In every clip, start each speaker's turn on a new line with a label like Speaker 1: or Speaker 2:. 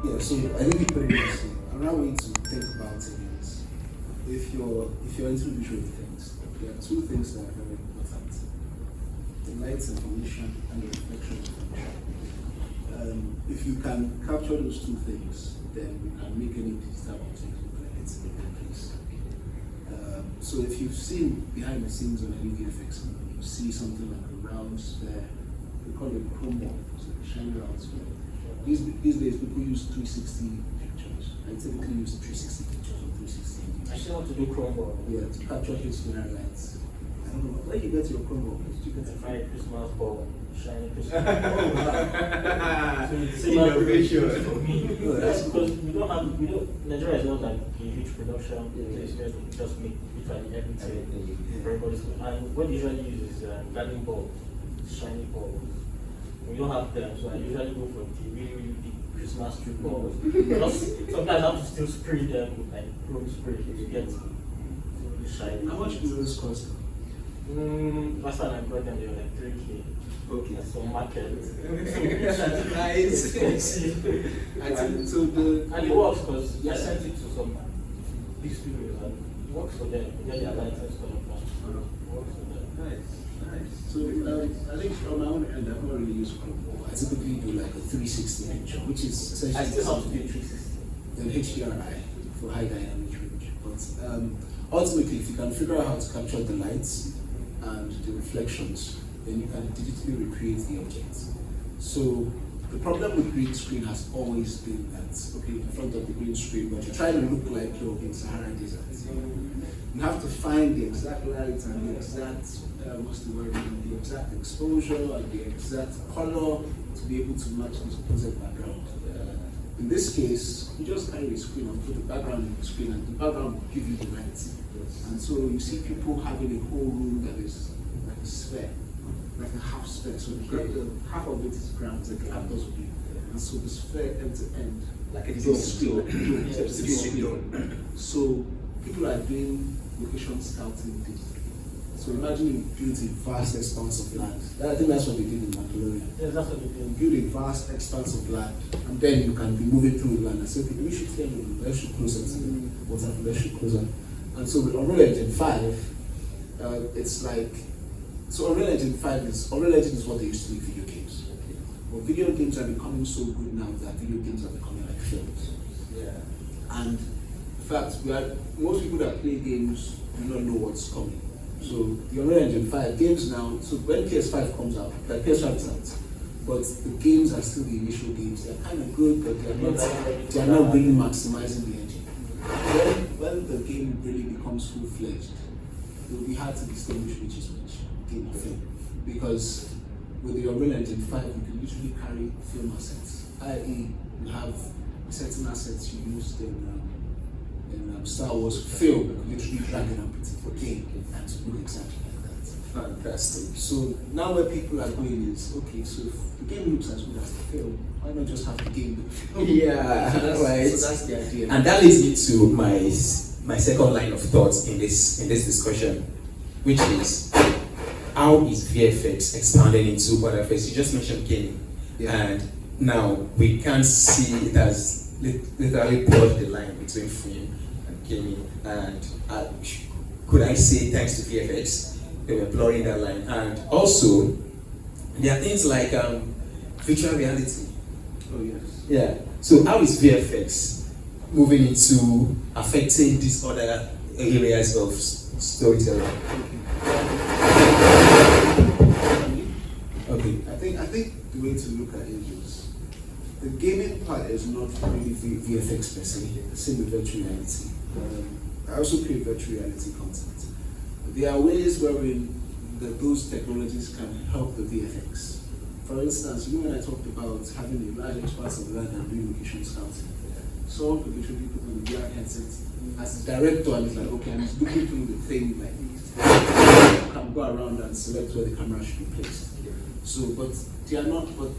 Speaker 1: Yeah, so I think it's very interesting. Another way to think about it is if you're into visual effects, there are two things that are very important: the light information and the reflection information. If you can capture those two things, then you can make any digital object look like it's in a place. So if you've seen behind the scenes on any VFX, you see something like a round sphere. We call it chrome ball, so a shiny round sphere. These days, people use 360 pictures. I typically use 360 pictures or 360 videos.
Speaker 2: I still want to do chrome ball.
Speaker 1: Yeah, to capture HDR lights. I don't know, where did you get your chrome ball? Where did you get it?
Speaker 2: My Christmas ball, shiny Christmas ball.
Speaker 3: Innovation.
Speaker 2: For me.
Speaker 1: No, that's
Speaker 2: because Nigeria is not like a huge production place where we just make literally everything. Everybody's good. And what you usually use is garden ball, shiny balls. We don't have them, so I usually go for the really, really big Christmas tree balls. Sometimes I have to still spray them with like chrome spray to get really shiny.
Speaker 1: How much do those cost?
Speaker 2: Last time I brought them, they were like 3K.
Speaker 1: Okay.
Speaker 2: That's some market.
Speaker 1: Nice. I think so.
Speaker 2: And it works because I sent it to some big studios and it works for them. They get their license for them. It works for them.
Speaker 1: Nice. So I think from my own end, I've not really used chrome ball. I typically do like a 360 picture, which is essentially
Speaker 2: I still have to do 360.
Speaker 1: Then HDRI for high dynamic range. But ultimately, if you can figure out how to capture the lights and the reflections, then you can digitally recreate the objects. So the problem with green screen has always been that, okay, in front of the green screen, but you try to look like you're in Sahara Desert. You have to find the exact light and the exact, the exact exposure and the exact color to be able to match this composite background. In this case, you just carry the screen and put the background in the screen, and the background will give you the light. And so you see people having a whole room that is like a sphere, like a half sphere. So the half of it is ground, like the actors will be. And so the sphere end to end,
Speaker 3: Like a
Speaker 1: screen. So people are doing location scouting digitally. So imagine you build a vast expanse of land. I think that's what they did in Mandalorian.
Speaker 2: Yes, that's what they did.
Speaker 1: Build a vast expanse of land, and then you can be moving through the land and say, okay, we should clear it, let's shoot closer to the water, let's shoot closer. And so with Unreal Engine 5, it's like, so Unreal Engine is what they used to make video games. But video games are becoming so good now that video games are becoming like films.
Speaker 3: Yeah.
Speaker 1: And in fact, most people that play games do not know what's coming. So the Unreal Engine 5 games now, so when PS5 comes out, like PS5 is out, but the games are still the initial games. They're kind of good, but they are not really maximizing the engine. When the game really becomes full-fledged, it will be hard to distinguish which is which, game or film. Because with the Unreal Engine 5, you can usually carry film assets, i.e. you have certain assets you used in Star Wars film, literally drag it and put it for game, and to look exactly like that. Fantastic. So now where people are going is, okay, so if the game looks as good as the film, why not just have the game look film?
Speaker 3: Yeah,
Speaker 1: So
Speaker 3: right.
Speaker 1: so that's the idea.
Speaker 3: And that leads me to my second line of thoughts in this discussion, which is how is VFX expanding into other fields? You just mentioned gaming, and now we can't see it as literally blurred the line between film and gaming, and could I say thanks to VFX, they were blurring that line. And also, there are things like virtual reality.
Speaker 1: Oh yes.
Speaker 3: Yeah. So how is VFX moving into affecting these other areas of storytelling? Okay.
Speaker 1: I think the way to look at it is the gaming part is not really VFX per se. Same with virtual reality. I also create virtual reality content. There are ways wherein those technologies can help the VFX. For instance, when I talked about having a large expanse of land and doing location scouting, someone could literally put on a VR headset as a director and it's like, okay, I'm just looking through the thing like this. You can go around and select where the camera should be placed. So, but they are not, but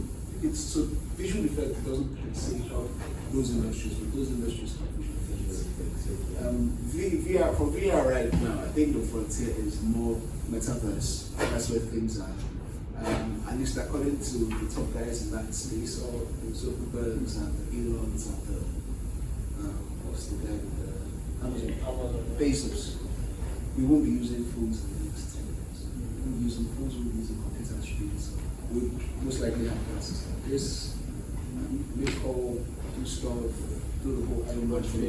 Speaker 1: it's so visual effect doesn't say help those industries, but those industries have visual effects. VR, for VR right now, I think the frontier is more metaverse. That's where things are. at least according to the top guys in that space, or the Zuckerbergs and the Elons and the what's the guy with the Amazon, Bezos, we won't be using phones in the next 10 years. We won't be using phones, we'll be using computer screens. We'll most likely have classes like this, make call, do stuff, do the whole watch films.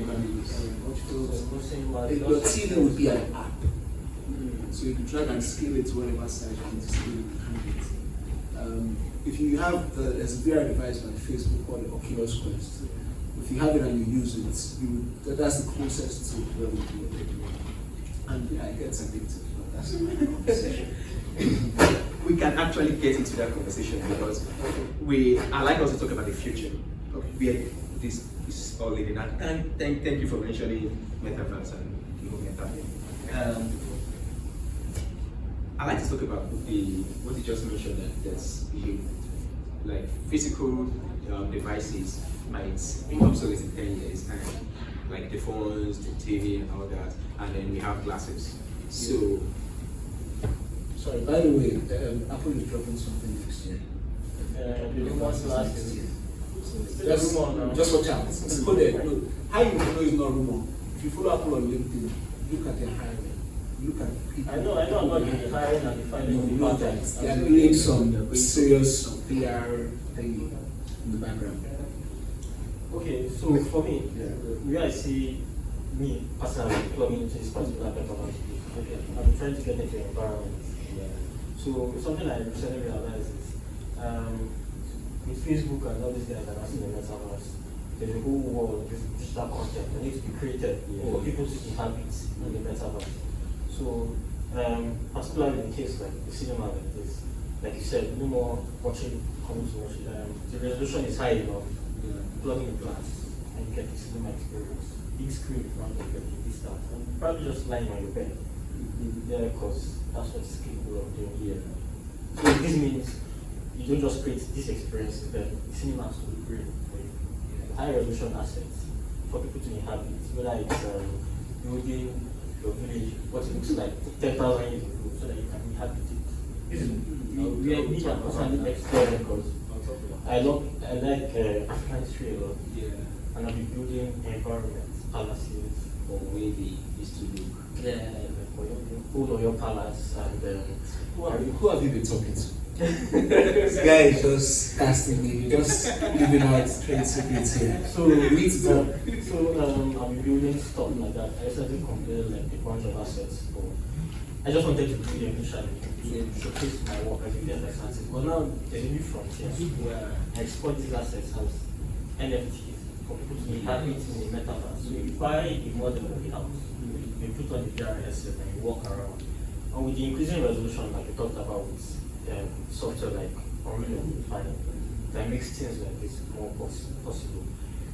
Speaker 1: Your TV would be an app. So you can drag and scale it to whatever size you need to scale it and if you have there's a VR device by Facebook called the Oculus Quest. If you have it and you use it, that's the closest to where we do it. And yeah, it gets addictive, but that's another conversation.
Speaker 3: We can actually get into that conversation because I like us to talk about the future. Where this is all leading. And thank you for mentioning metaverse and meta. I like to talk about what you just mentioned, that there's like physical devices might become obsolete in 10 years, and like the phones, the TV, and all that, and then we have glasses. So,
Speaker 1: sorry, by the way, Apple is dropping something next year.
Speaker 2: The rumors last year.
Speaker 1: Just watch out. Go there. Look. How you know it's not rumor? If you follow Apple on LinkedIn, look at their hiring. Look at the people.
Speaker 2: I know I'm not doing the hiring and the finding the patterns.
Speaker 1: They are doing some serious PR thing in the background.
Speaker 2: Okay, so for me, where I see me personally plugging into this particular performance, okay, I'm trying to get into the environment. So something I recently realized is with Facebook and all these guys that are in the metaverse, there's a whole world of digital content that needs to be created for people to inhabit in the metaverse. So, particularly in case like the cinema like this, like you said, no more watching, coming to watch. The resolution is high enough. Plug in the glass and you get the cinema experience. Big screen in front of you, this stuff. And probably just lying on your bed. Yeah, because that's what it's capable of doing here. So this means you don't just create this experience, but the cinema has to be great for you. High resolution assets for people to inhabit, whether it's building your village, what it looks like 10,000 years ago, so that you can inhabit it. This is we can personally explore because I like African history a lot. And I'll be building environments, palaces,
Speaker 3: or where they used to look.
Speaker 2: For your Oyo Palace and
Speaker 1: Who have you been talking to? This guy is just casting me, just giving out trade secrets here.
Speaker 2: So I'll be building stuff like that. I recently completed like a bunch of assets for. I just wanted to do them initially to showcase my work as a VFX artist. But now there's a new frontier where I export these assets as NFTs for people to inhabit in the metaverse. So you buy a model of the house, you put on the VR headset and you walk around. And with the increasing resolution like we talked about with software like Unreal Engine, that makes things like this more possible.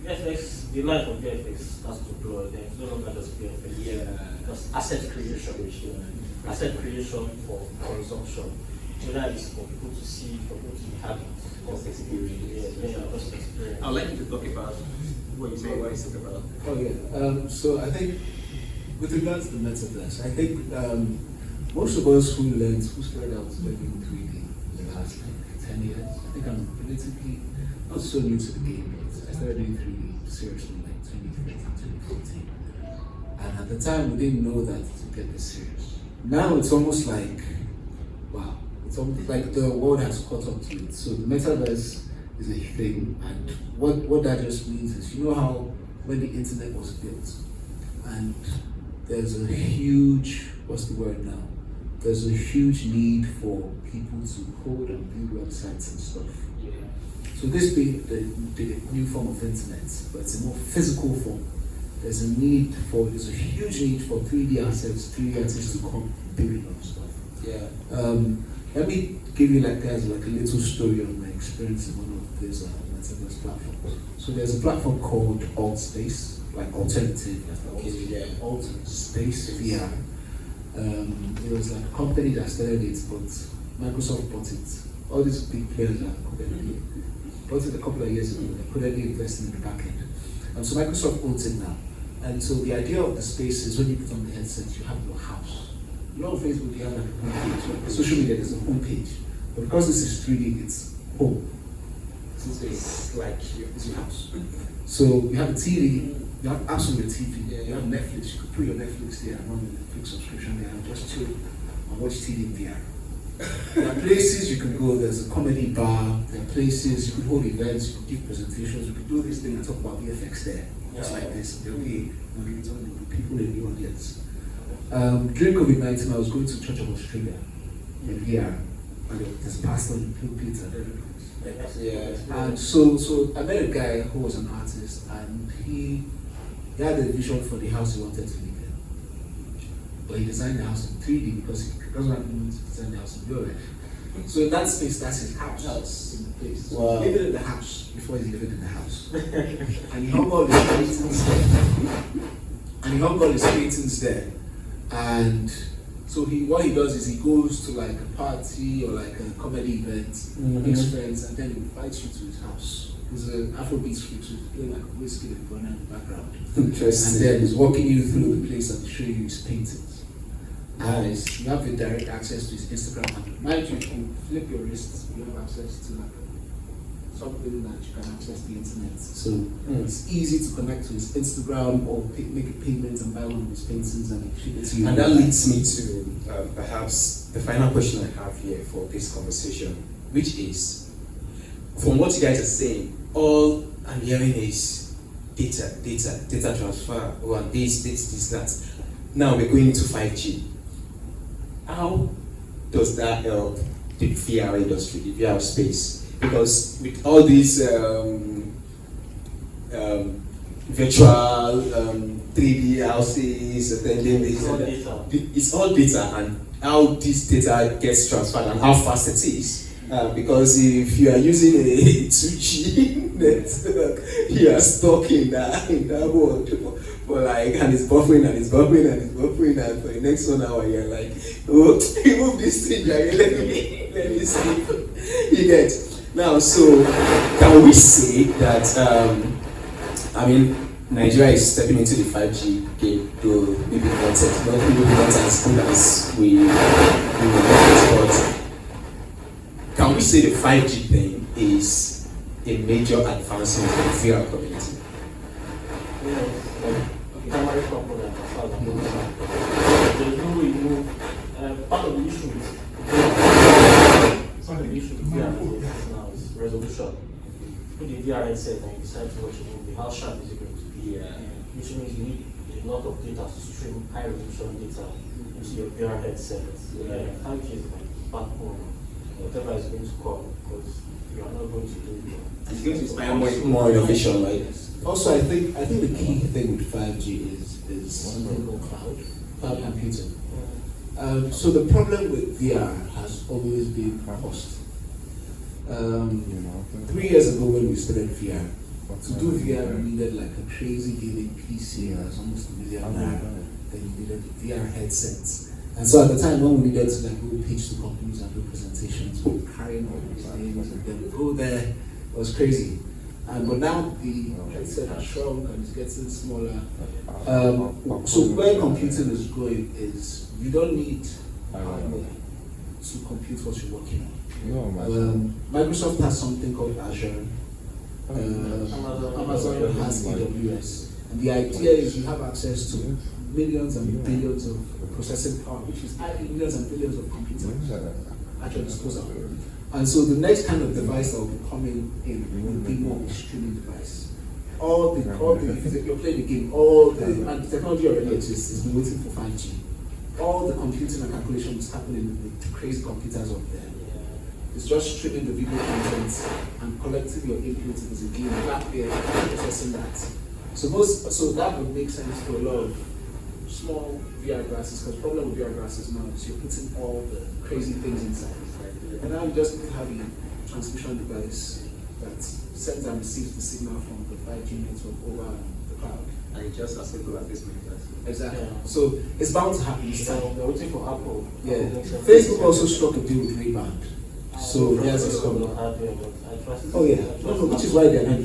Speaker 2: VFX, the life of VFX has to blur, then it's no longer just VFX. Just asset creation. Asset creation for consumption. Whether it's for people to see, for people to inhabit.
Speaker 3: Just experience.
Speaker 2: Just experience.
Speaker 3: I'd like you to talk about what you talk about.
Speaker 1: Oh yeah. So I think with regards to the metaverse, I think most of us who started out studying 3D in the last like 10 years, I think I'm relatively not so new to the game, but I started doing 3D seriously like 2013, 2014. And at the time we didn't know that to get this serious. Now it's almost like, wow, it's almost like the world has caught up to it. So the metaverse is a thing, and what that just means is, you know how when the internet was built, and there's a huge, what's the word now? There's a huge need for people to code and build websites and stuff. So this being the new form of internet, but it's a more physical form. There's a huge need for 3D assets, 3D artists to come building on stuff. Let me give you like a little story on my experience in one of these metaverse platforms. So there's a platform called Altspace, like alternative, Alt Space VR. It was like a company that started it, but Microsoft bought it. All these big players that bought it a couple of years ago. They couldn't invest in the back end. And so Microsoft owns it now. And so the idea of the space is when you put on the headset, you have your house. You know, on Facebook, you have like a homepage. Social media, there's a homepage. But because this is 3D, it's home. It's like it's your house. So you have a TV, you have absolute TV, you have Netflix, you could put your Netflix there and run the Netflix subscription there and just chill and watch TV in VR. There are places you could go, there's a comedy bar, there are places you could hold events, you could give presentations, you could do this thing and talk about VFX there. Just like this. There'll be people in the audience. During COVID-19, I was going to Church of Australia in VR, and there's a pastor in the pulpit and everything. And so I met a guy who was an artist, and he had a vision for the house he wanted to live in. But he designed the house in 3D because he doesn't have the money to design the house in real life. So in that space, that's his house in the place. So
Speaker 3: Wow.
Speaker 1: he's living in the house before he's living in the house. And he hung all his paintings there. And so what he does is he goes to like a party or like a comedy event, makes friends, and then he invites you to his house. There's an Afrobeat flute, so he's playing like a whiskey and burner in the background.
Speaker 3: Interesting.
Speaker 1: And then he's walking you through the place and showing you his paintings. And you have the direct access to his Instagram handle. Mind you, if you flip your wrist, you have access to like something that you can access the internet. So it's easy to connect to his Instagram or make a payment and buy one of his paintings and ship it to you.
Speaker 3: And that leads me to perhaps the final question I have here for this conversation, which is, from what you guys are saying, all I'm hearing is data transfer, or this, that. Now we're going into 5G. How does that help the VR industry, the VR space? Because with all these virtual 3D houses, attending this, it's all data, and how this data gets transferred and how fast it is. Because if you are using a 2G network, you are stuck in that world for like, and it's buffering, and for the next 1 hour you're like, oh, remove this thing, let me sleep. You get. Now, so can we say that, Nigeria is stepping into the 5G game, though maybe not as good as we want, but can we say the 5G thing is a major advancement in the VR community?
Speaker 2: Primary component as far as I'm concerned. There's no way you move. Part of the issue with VR now is resolution. Put the VR headset and you decide to watch a movie. How sharp is it going to be? Which means you need a lot of data to stream high resolution data into your VR headset. 5G is like backbone, whatever is going to come, because you are not going to do it.
Speaker 3: It's going to inspire more innovation, right?
Speaker 1: Also, I think the key thing with 5G is something called cloud computing. So the problem with VR has always been cost. 3 years ago when we started VR, to do VR we needed like a crazy gaming PC that's almost $1 million. Then you needed the VR headsets. And so at the time when we needed to like go pitch to companies and do presentations, we were carrying all these things and then go there. It was crazy. But now the headset has shrunk and it's getting smaller. So where computing is going is you don't need hardware to compute what you're working on. Microsoft has something called Azure. Amazon has AWS. And the idea is you have access to millions and billions of processing power, which is adding millions and billions of computers at your disposal. And so the next kind of device that will be coming in will be more a streaming device. If you're playing the game, and the technology already exists, it's been waiting for 5G. All the computing and calculation is happening with the crazy computers up there. It's just streaming the video content and collecting your input as a game, back there, processing that. So that would make sense for a lot of small VR glasses, because the problem with VR glasses now is you're putting all the crazy things inside. And now you just need to have a transmission device that sends and receives the signal from the 5G network over the cloud.
Speaker 3: And it just as simple as this matters.
Speaker 1: Exactly.
Speaker 2: Yeah.
Speaker 1: So it's bound to happen.
Speaker 2: So we're waiting for Apple.
Speaker 1: Yeah. Facebook also struck a deal with Ray-Ban. So yes, it's coming. Oh yeah. No, which is why they're not.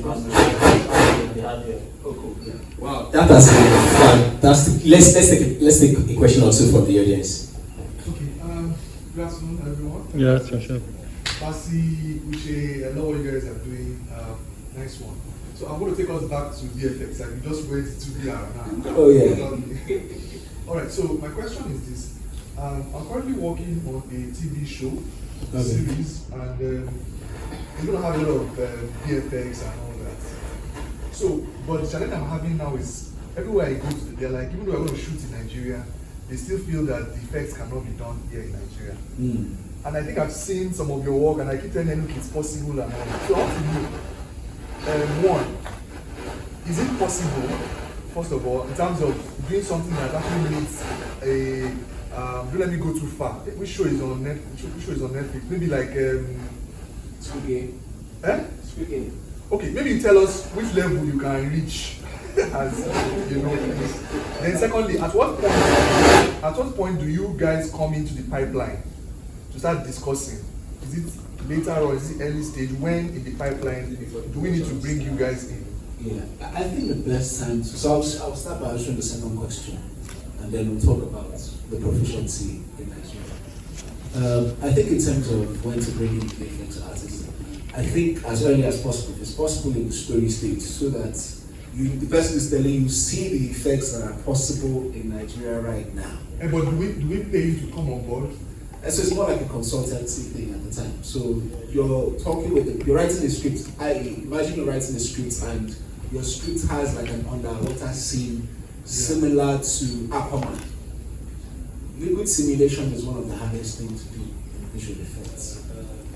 Speaker 1: Oh cool. Yeah.
Speaker 3: Wow, that has been fantastic. Let's take a question or two from the audience.
Speaker 4: Okay. Good afternoon, everyone.
Speaker 5: Yeah, sure.
Speaker 4: Pasi, Uche, I know what you guys are doing. Nice one. So I'm going to take us back to VFX. Like we just went to VR now.
Speaker 3: Oh yeah.
Speaker 4: All right. So my question is this: I'm currently working on a TV show series, and it's going to have a lot of VFX and all that. So, but the challenge I'm having now is everywhere I go to, they're like, even though I want to shoot in Nigeria, they still feel that the effects cannot be done here in Nigeria. And I think I've seen some of your work, and I keep telling them, look, it's possible and all. So I want to know, one, is it possible, first of all, in terms of doing something that actually needs a, don't let me go too far. Which show is on Netflix? Maybe like,
Speaker 1: Squid Game.
Speaker 4: Eh?
Speaker 1: Squid Game.
Speaker 4: Okay, maybe you tell us which level you can reach as you know. Then secondly, at what point do you guys come into the pipeline to start discussing? Is it later or is it early stage? When in the pipeline do we need to bring you guys in?
Speaker 1: Yeah, I think the best time to, so I'll start by answering the second question, and then we'll talk about the proficiency in Nigeria. I think in terms of when to bring in VFX artists, I think as early as possible. If it's possible in the story stage, so that the person is telling you, see the effects that are possible in Nigeria right now.
Speaker 4: But do we pay you to come on board?
Speaker 1: And so it's more like a consultancy thing at the time. So you're talking with you're writing a script. Imagine you're writing a script and your script has like an underwater scene similar to Aquaman. Liquid simulation is one of the hardest things to do in visual effects.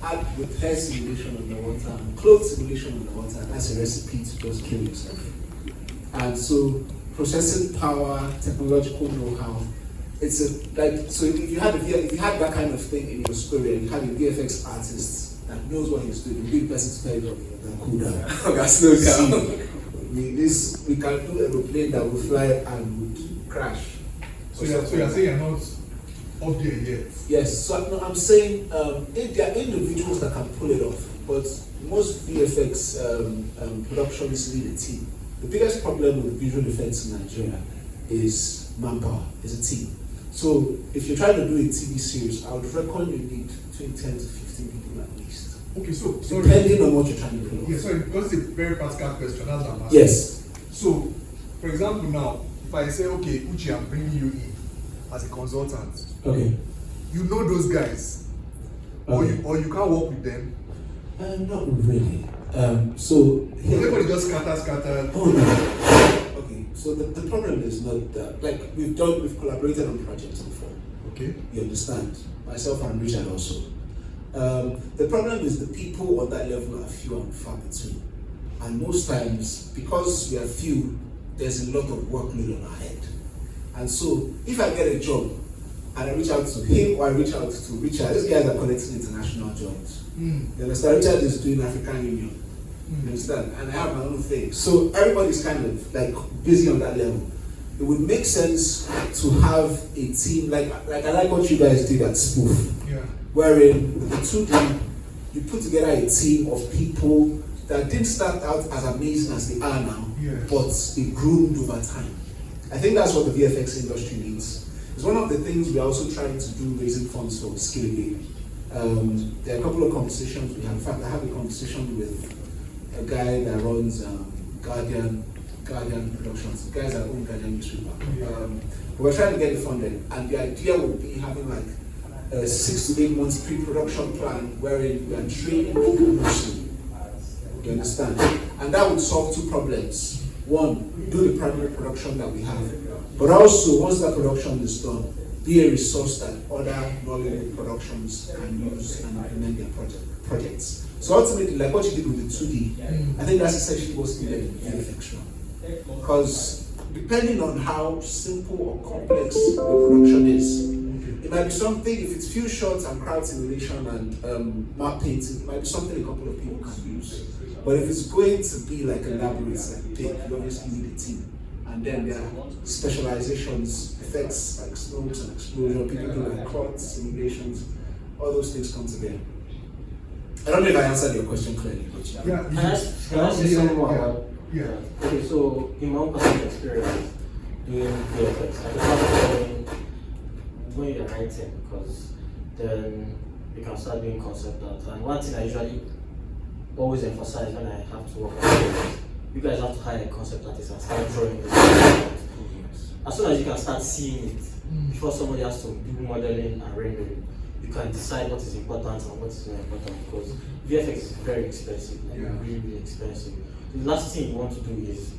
Speaker 1: Add repair simulation underwater and clothes simulation underwater, that's a recipe to just kill yourself. And so processing power, technological know-how, it's so if you had that kind of thing in your story and you had a VFX artist that knows what he's doing, the person to tell you, cool down.
Speaker 3: That's no down.
Speaker 1: We can do a aeroplane that will fly and would crash.
Speaker 4: So you're saying you're not up there yet?
Speaker 1: Yes, so no, I'm saying there are individuals that can pull it off, but most VFX productions need a team. The biggest problem with visual effects in Nigeria is manpower, is a team. So if you're trying to do a TV series, I would reckon you need between 10 to 15 people at least.
Speaker 4: Okay, so sorry.
Speaker 1: Depending on what you're trying to pull off.
Speaker 4: Yeah, sorry, because it's a very practical question, that's what I'm asking.
Speaker 1: Yes.
Speaker 4: So, for example now, if I say, okay, Uche, I'm bringing you in as a consultant.
Speaker 1: Okay.
Speaker 4: You know those guys,
Speaker 1: Okay.
Speaker 4: or you can't work with them.
Speaker 1: Not really. So
Speaker 4: Everybody just scatter.
Speaker 1: Oh no. Okay. So the problem is not that, like we've collaborated on projects before.
Speaker 4: Okay.
Speaker 1: You understand? Myself and Richard also. The problem is the people on that level are few and far between. And most times, because we are few, there's a lot of workload on our head. And so, if I get a job, and I reach out to him or I reach out to Richard, these guys are collecting international jobs. You understand? Richard is doing African Union. You understand? And I have my own thing. So everybody's kind of like busy on that level. It would make sense to have a team like I like what you guys did at Spoof.
Speaker 4: Yeah.
Speaker 1: Wherein with the 2D, you put together a team of people that didn't start out as amazing as they are now, but they groomed over time. I think that's what the VFX industry needs. It's one of the things we're also trying to do, raising funds for Skillable. There are a couple of conversations we have. In fact, I have a conversation with a guy that runs Guardian Productions. The guys that own Guardian newspaper. We're trying to get it funded, and the idea would be having like a 6 to 8 months pre-production plan wherein we are training people mostly. You understand? And that would solve two problems. One, do the primary production that we have, but also once that production is done, be a resource that other knowledge productions can use and implement their projects. So ultimately, like what you did with the 2D, I think that's essentially what's needed in VFX now. Because depending on how simple or complex the production is, it might be something, if it's few shots and crowd simulation and map painting, it might be something a couple of people can use. But if it's going to be like elaborate, like big, you obviously need a team. And then there are specializations, effects like smokes and explosion, people do like cloth simulations, all those things come together. I don't know if I answered your question clearly, but
Speaker 4: Yeah.
Speaker 2: Can I say something more?
Speaker 4: Yeah.
Speaker 2: Okay, so in my own personal experience doing VFX, I just have to when you're writing, because then you can start doing concept art. And one thing I usually always emphasize when I have to work on it is you guys have to hire a concept artist and start drawing the concept. As soon as you can start seeing it, before somebody has to do modeling and rendering, you can decide what is important and what is not important, because VFX is very expensive, like really, really expensive. The last thing you want to do is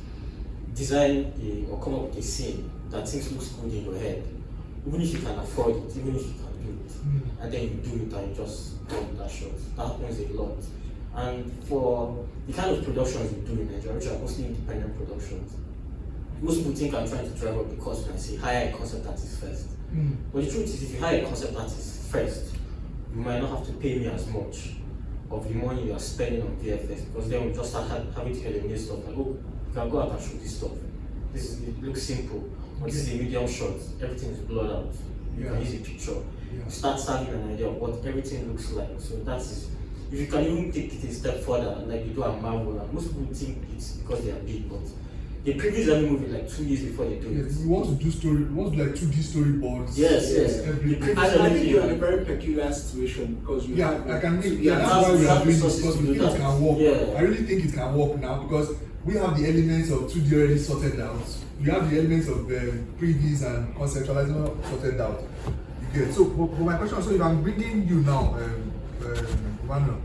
Speaker 2: design or come up with a scene that things looks good in your head, even if you can afford it, even if you can do it, and then you do it and you just dump that shot. That happens a lot. And for the kind of productions we do in Nigeria, which are mostly independent productions, most people think I'm trying to drive up the cost when I say hire a concept artist first. But the truth is, if you hire a concept artist first, you might not have to pay me as much of the money you are spending on VFX, because then we just start having to eliminate stuff like, oh, you can go out and shoot this stuff. It looks simple, but this is a medium shot, everything is blurred out. You can use a picture. You start having an idea of what everything looks like. So that's, if you can even take it a step further, like you do at Marvel, and most people think it's because they are big, but they previews every movie like 2 years before they do it.
Speaker 4: We want to do story, we want to do like 2D storyboards.
Speaker 2: Yes.
Speaker 1: I think you're in a very peculiar situation because you have.
Speaker 4: That's why we are doing this, because we think it can work. I really think it can work now because we have the elements of 2D already sorted out. We have the elements of previews and conceptualization sorted out. You get so. But my question, so if I'm bringing you now, Emmanuel,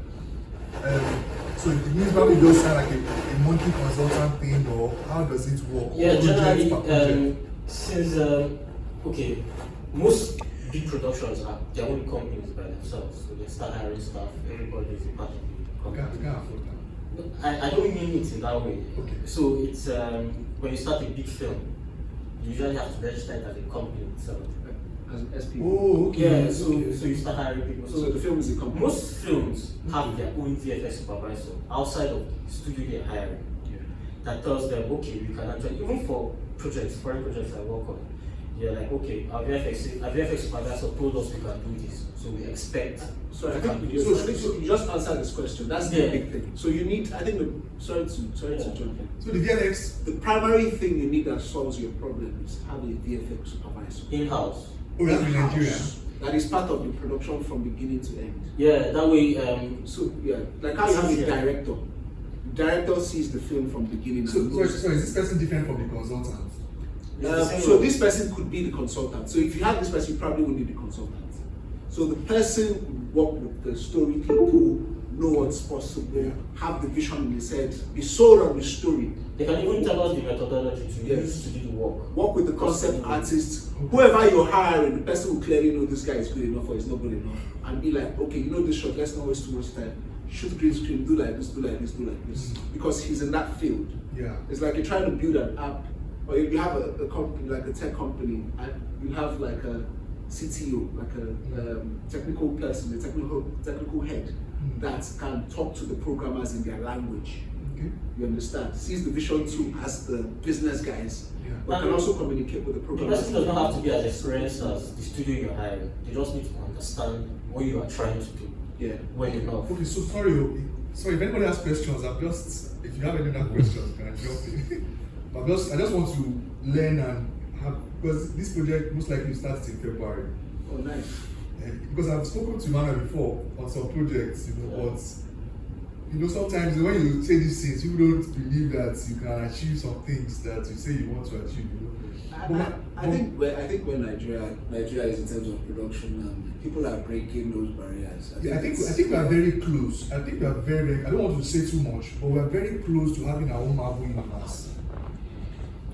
Speaker 4: so it means probably just sign like a monthly consultant thing, or how does it work?
Speaker 2: Yeah, generally, since okay, most big productions are their own companies by themselves, so they start hiring staff. Everybody is a part of the company.
Speaker 4: We can't afford that.
Speaker 2: I don't mean it in that way.
Speaker 4: Okay.
Speaker 2: So it's when you start a big film, you usually have to register it as a company itself.
Speaker 1: As an SP.
Speaker 4: Oh, okay.
Speaker 2: Yeah, so you start hiring people.
Speaker 1: So the film is a company.
Speaker 2: Most films have their own VFX supervisor outside of the studio they're hiring. That tells them, okay, we can actually, even for projects, foreign projects I work on, they're like, okay, our VFX supervisor told us we can do this, so we expect.
Speaker 1: So I think you just answered this question. That's the big thing. So you need, I think, sorry to jump in.
Speaker 4: So the VFX,
Speaker 1: the primary thing you need that solves your problem is having a VFX supervisor.
Speaker 2: In-house.
Speaker 4: oh, that's in Nigeria.
Speaker 1: That is part of the production from beginning to end.
Speaker 2: Yeah, that way.
Speaker 1: Like how you have a director. The director sees the film from beginning.
Speaker 4: So is this person different from the consultant?
Speaker 1: So this person could be the consultant. So if you have this person, you probably would need the consultant. So the person would work with the story people, know what's possible, have the vision in his head, be sold on the story.
Speaker 2: They can even tell us the methodology to use to do the work.
Speaker 1: Work with the concept artist. Whoever you're hiring, the person will clearly know this guy is good enough or is not good enough. And be like, okay, you know this shot, let's not waste too much time. Shoot green screen, do like this, do like this, do like this. Because he's in that field.
Speaker 4: Yeah.
Speaker 1: It's like you're trying to build an app, or you have a company, like a tech company, and you have like a CTO, like a technical person, a technical head that can talk to the programmers in their language.
Speaker 4: Okay.
Speaker 1: You understand? Sees the vision too as the business guys, but can also communicate with the
Speaker 2: The
Speaker 1: programmers.
Speaker 2: person does not have to be as experienced as the studio you're hiring. They just need to understand what you are trying to do.
Speaker 1: Yeah.
Speaker 2: Well enough.
Speaker 4: Okay, so sorry, if anybody has questions, if you have any other questions, can I jump in? But I just want to learn and have, because this project most likely starts in February.
Speaker 1: Oh, nice.
Speaker 4: Because I've spoken to Mana before on some projects, but sometimes when you say these things, people don't believe that you can achieve some things that you say you want to achieve.
Speaker 1: I think where Nigeria is in terms of production, people are breaking those barriers.
Speaker 4: I think we are very close. I think we are very. I don't want to say too much, but we are very close to having our own Marvel universe.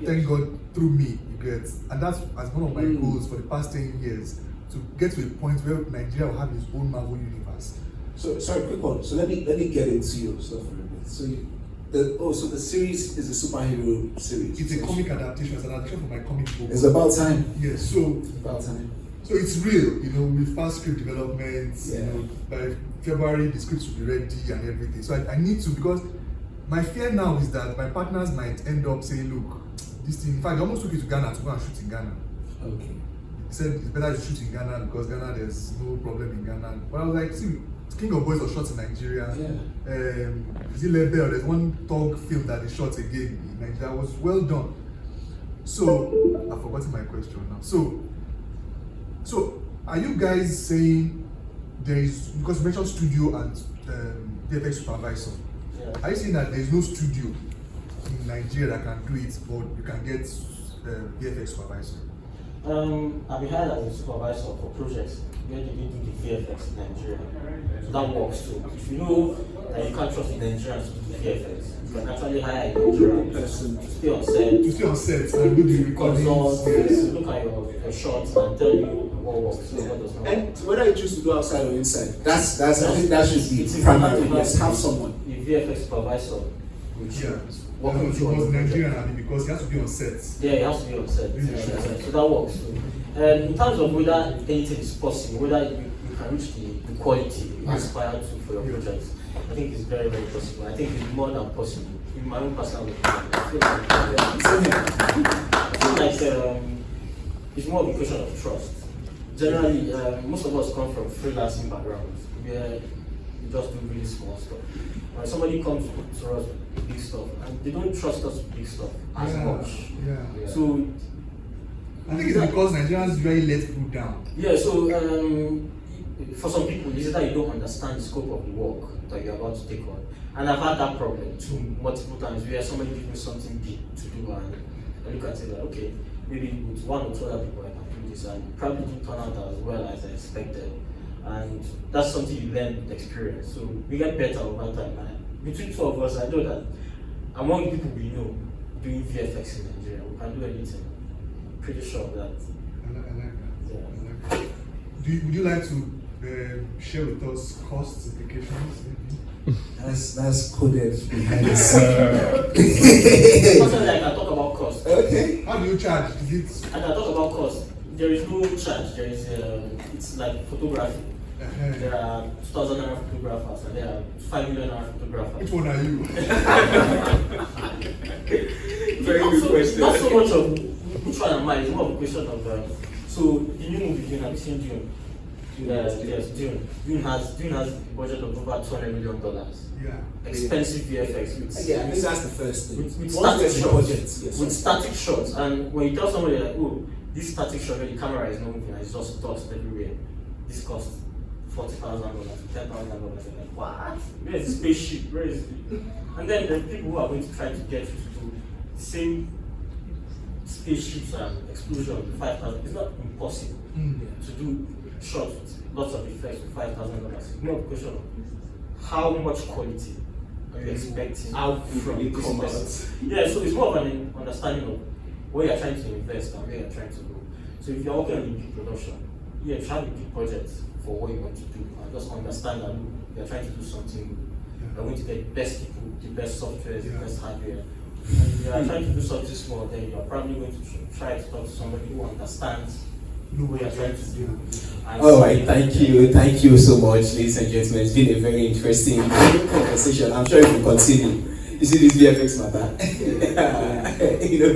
Speaker 4: Thank God through me, you get, and that's as one of my goals for the past 10 years to get to a point where Nigeria will have its own Marvel universe.
Speaker 1: So sorry, quick one. So let me get into your stuff for a bit. So the series is a superhero series.
Speaker 4: It's a comic adaptation. It's an adaptation from my comic book.
Speaker 1: It's about time.
Speaker 4: Yes. So
Speaker 1: it's about time.
Speaker 4: So it's real, with fast script development. By February the scripts will be ready and everything. So I need to, because my fear now is that my partners might end up saying, look, this thing. In fact, I almost took it to Ghana to go and shoot in Ghana.
Speaker 1: Okay.
Speaker 4: He said it's better to shoot in Ghana because Ghana there's no problem in Ghana. But I was like, see, King of Boys was shot in Nigeria. There's one Thug film that they shot again in Nigeria. It was well done. So I've forgotten my question now. So are you guys saying there is, because you mentioned studio and VFX supervisor.
Speaker 2: Yeah.
Speaker 4: Are you saying that there is no studio in Nigeria that can do it, but you can get VFX supervisor?
Speaker 2: I've been hired as a supervisor for projects where they do the VFX in Nigeria. So that works too. If you know that you can't trust the Nigerians to do the VFX, you can actually hire a Nigerian person to stay on set.
Speaker 4: To stay on set and do the recordings.
Speaker 2: Consult, look at your shots and tell you what works and what does not work.
Speaker 1: And whether you choose to do outside or inside, that's I think that should be primary. Yes, have someone.
Speaker 2: The VFX supervisor, which
Speaker 4: Yeah.
Speaker 2: working with you on
Speaker 4: Because
Speaker 2: the project.
Speaker 4: Nigerian, because he has to be on set.
Speaker 2: Yeah, it has to be on set.
Speaker 4: Yeah.
Speaker 2: So that works too. In terms of whether anything is possible, whether you can reach the quality you aspire to for your projects, I think it's very, very possible. I think it's more than possible. In my own personal opinion, I feel like it's more of a question of trust. Generally, most of us come from freelancing backgrounds where we just do really small stuff. When somebody comes to us with big stuff, and they don't trust us with big stuff as much.
Speaker 4: Yeah.
Speaker 2: So
Speaker 4: I think it's because Nigerians very let people down.
Speaker 2: yeah, so for some people, it's that you don't understand the scope of the work that you're about to take on. And I've had that problem too multiple times where somebody gives me something big to do and I look at it like, okay, maybe with one or two other people I can do this, and it probably didn't turn out as well as I expected. And that's something you learn with experience. So we get better over time. And between two of us, I know that among the people we know doing VFX in Nigeria, we can do anything. Pretty sure of that.
Speaker 4: I like that.
Speaker 2: Yeah.
Speaker 4: I like that. Would you like to share with us cost implications? Maybe?
Speaker 1: That's coded behind the scene.
Speaker 2: Personally, I can talk about cost.
Speaker 1: Okay.
Speaker 4: How do you charge? Is it?
Speaker 2: I can talk about cost. There is no charge. There is it's like photography. There are 2,000 naira photographers and there are 5 million naira photographers.
Speaker 4: Which one are you?
Speaker 1: Very good question.
Speaker 2: Not so much of which one am I, it's more of a question of so the new movie Dune, have you seen Dune? Yes, Dune. Dune has a budget of over $200 million.
Speaker 4: Yeah.
Speaker 2: Expensive VFX.
Speaker 1: Yeah, I think that's the first thing.
Speaker 2: With
Speaker 1: Once
Speaker 2: static
Speaker 1: there's a
Speaker 2: shots.
Speaker 1: budget, yes.
Speaker 2: With static shots. And when you tell somebody like, oh, this static shot where the camera is not moving and it's just dust everywhere, this costs $40,000, $10,000. They're like, what? Where is the spaceship? Where is it? And then there are people who are going to try to get you to do the same spaceships and explosion with 5,000. It's not impossible to do shots with lots of effects with $5,000. It's more a question of how much quality are you expecting
Speaker 1: Out
Speaker 2: from
Speaker 1: it
Speaker 2: this
Speaker 1: come
Speaker 2: investment? Yeah, so it's more of an understanding of where you're trying to invest and where you're trying to go. So if you're working on a big production, yeah, try a big project for what you want to do and just understand that you're trying to do something. You're going to get the best people, the best software, the best hardware. And if you're trying to do something small, then you're probably going to try to talk to somebody who understands what you're trying to do.
Speaker 3: All right, thank you so much, ladies and gentlemen. It's been a very interesting conversation. I'm sure it will continue. You see this VFX matter, you know,